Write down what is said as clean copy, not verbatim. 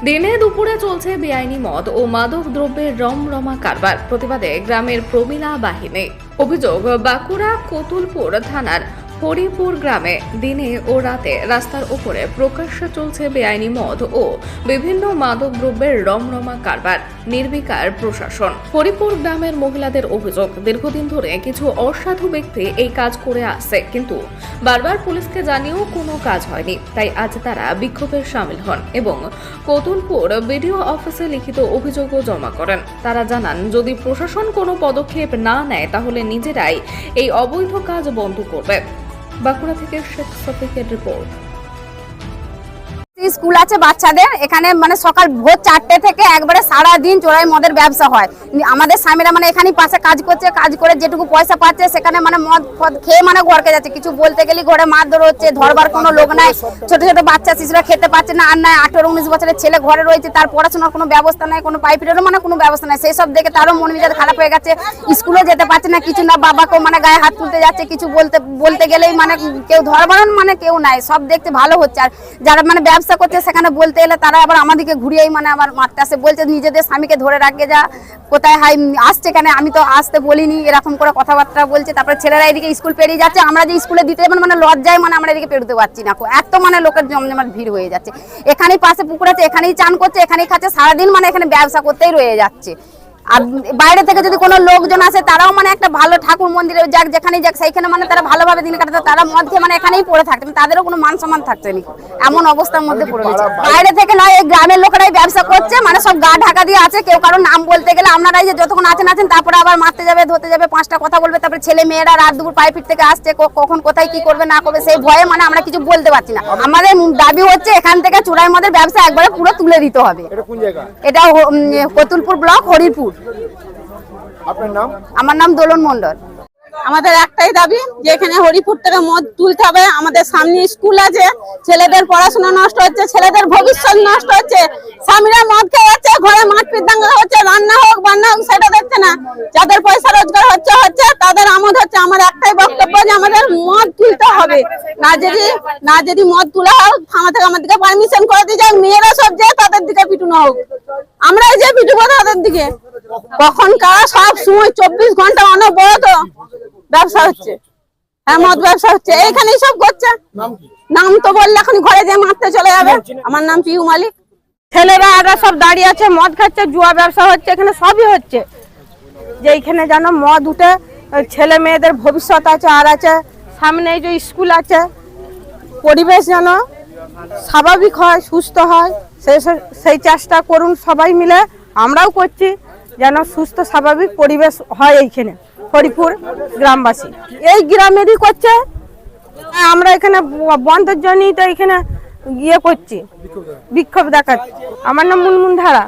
দিনে দুপুরে চলছে বেআইনি মদ ও মাদক দ্রব্যের রমরমা কারবার। প্রতিবাদে গ্রামের প্রমীলা বাহিনী। অভিযোগ, বাঁকুড়া কতুলপুর থানার হরিপুর গ্রামে দিনে ও রাতে রাস্তার উপরে প্রকাশ্যে চলছে বেআইনি মদ ও বিভিন্ন মাদক দ্রব্যের রমরমা কারবার। নির্বিকার প্রশাসন। হরিপুর গ্রামের মহিলাদের অভিযোগ, দীর্ঘদিন ধরে কিছু অসাধু ব্যক্তি এই কাজ করে আসছে, কিন্তু বারবার পুলিশকে জানিয়েও কোনো কাজ হয়নি। তাই আজ তারা বিক্ষোভে সামিল হন এবং কতুলপুর বিডিও অফিসে লিখিত অভিযোগও জমা করেন। তারা জানান, যদি প্রশাসন কোনো পদক্ষেপ না নেয় তাহলে নিজেরাই এই অবৈধ কাজ বন্ধ করবে। বাঁকুড়া থেকে শেখ সফিকের রিপোর্ট। স্কুল আছে বাচ্চাদের, এখানে মানে সকাল ভোর 4টে থেকে একবারে সারাদিন চোরাই মদের ব্যবসা হয়। আমাদের স্বামীরা মানে এখানেই পাশে কাজ করছে, কাজ করে যেটুকু পয়সা পাচ্ছে সেখানে মানে মদ ফদ খেয়ে মানে ঘরকে যাচ্ছে। কিছু বলতে গেলে ঘরে মারধর হচ্ছে, ধরবার কোনো লোক নাই। ছোট ছোট বাচ্চা শিশুরা খেতে পাচ্ছে না, আর নাই 18-19 বছরের ছেলে ঘরে রয়েছে, তার পড়াশোনার কোনো ব্যবস্থা নাই, কোনো পাইপেরও মানে কোনো ব্যবস্থা নাই। সেই সব দেখে তারও মন মেজাজ খারাপ হয়ে গেছে, স্কুলেও যেতে পারছে না, কিছু না। বাবাকেও মানে গায়ে হাত তুলতে যাচ্ছে, কিছু বলতে গেলেই মানে কেউ ধরবার মানে কেউ নাই। সব দেখতে ভালো হচ্ছে, আর যারা মানে ব্যবসা করছে সেখানে বলতে এলে তারা আবার আমাদেরকে ঘুরিয়েই মানে আবার মারতে আসে, বলছে নিজেদের স্বামীকে ধরে রাখে যা, কোথায় হাই আসছে কেন, আমি তো আসতে বলিনি, এরকম করে কথাবার্তা বলছে। তারপরে ছেলেরা এদিকে স্কুল পেরিয়ে যাচ্ছে, আমরা যে স্কুলে দিতে যাবেন মানে লজ্জায় মানে আমরা এদিকে পেরোতে পারছি না, এত মানে লোকের জমজমাট ভিড় হয়ে যাচ্ছে। এখানেই পাশে পুকুর আছে, এখানেই চান করছে, এখানেই খাচ্ছে, সারাদিন মানে এখানে ব্যবসা করতেই রয়ে যাচ্ছে। আর বাইরে থেকে যদি কোনো লোকজন আসে তারাও মানে একটা ভালো ঠাকুর মন্দিরে যাক, যেখানেই যাক সেইখানে মানে তারা ভালোভাবে দিন কাটাতে, তারা মদ খেয়ে মানে এখানেই পড়ে থাকতেন, তাদেরও কোনো মান সম্মান থাকতো না, এমন অবস্থার মধ্যে পড়ে গেছে। বাইরে থেকে নয়, এই গ্রামের লোকেরাই ব্যবসা করছে, মানে সব গা ঢাকা দিয়ে আছে। কেউ কারোর নাম বলতে গেলে আপনারাই যে যতক্ষণ আছেন তারপরে আবার মারতে যাবে, ধরতে যাবে, 5টা কথা বলবে। তারপরে ছেলে মেয়েরা রাত দুপুর পায়ে ফিট থেকে আসছে, কখন কোথায় কি করবে না করবে সেই ভয়ে মানে আমরা কিছু বলতে পারছি না। আমাদের দাবি হচ্ছে এখান থেকে চোরাই মদের ব্যবসা একবারে পুরো তুলে দিতে হবে। এটা কতুলপুর ব্লক, হরিপুর। আপনার নাম? আমার নাম দোলন মন্ডল। আমাদের একটাই দাবি যে এখানে হরিপুর থেকে মদ তুলতে হবে। আমাদের সামনে স্কুল আছে, ছেলেদের পড়াশোনা নষ্ট হচ্ছে, ছেলেদের ভবিষ্যৎ নষ্ট হচ্ছে। স্বামীরা মদ খেয়ে যাচ্ছে, ঘরে মারপিট দাঙ্গা হচ্ছে, রান্না হোক বান্না হোক সেটা দেখছে না। যাদের পয়সা রোজগার হচ্ছে তাদের আমোদ হচ্ছে। আমার একটাই বক্তব্য যে আমাদের মদ তুলতে হবে, না যদি মদ তোলা হোক থানা থেকে আমাদেরকে পারমিশন করে দিয়ে যাক, মেয়েরা সব যে তাদের দিকে পিটুনো হোক, আমরা যে পিটুবো তাদের দিকে। কখন কারা সব সময় 24 ঘন্টা অনবরত ব্যবসা হচ্ছে, হ্যাঁ মদ ব্যবসা হচ্ছে, এইখানেই সব করছে। নাম তো বললে এখন ঘরে যে মারতে চলে যাবে। আমার নাম পিউ মালিক। ছেলেরা এরা সব দাঁড়িয়ে আছে, মদ খাচ্ছে, জুয়া ব্যবসা হচ্ছে, এখানে সবই হচ্ছে। যে এইখানে যেন মদ উঠে ছেলে মেয়েদের ভবিষ্যৎ আছে, আর আছে সামনে যে স্কুল আছে, পরিবেশ যেন স্বাভাবিক হয়, সুস্থ হয়, সেই চেষ্টা করুন সবাই মিলে। আমরাও করছি যেন সুস্থ স্বাভাবিক পরিবেশ হয় এইখানে। হরিপুর গ্রামবাসী এই গ্রামেরই করছে, আমরা এখানে বন্ধের জন্যই তো এখানে ইয়ে করছি, বিক্ষোভ দেখাচ্ছি। আমার নাম মুনমুন ধারা।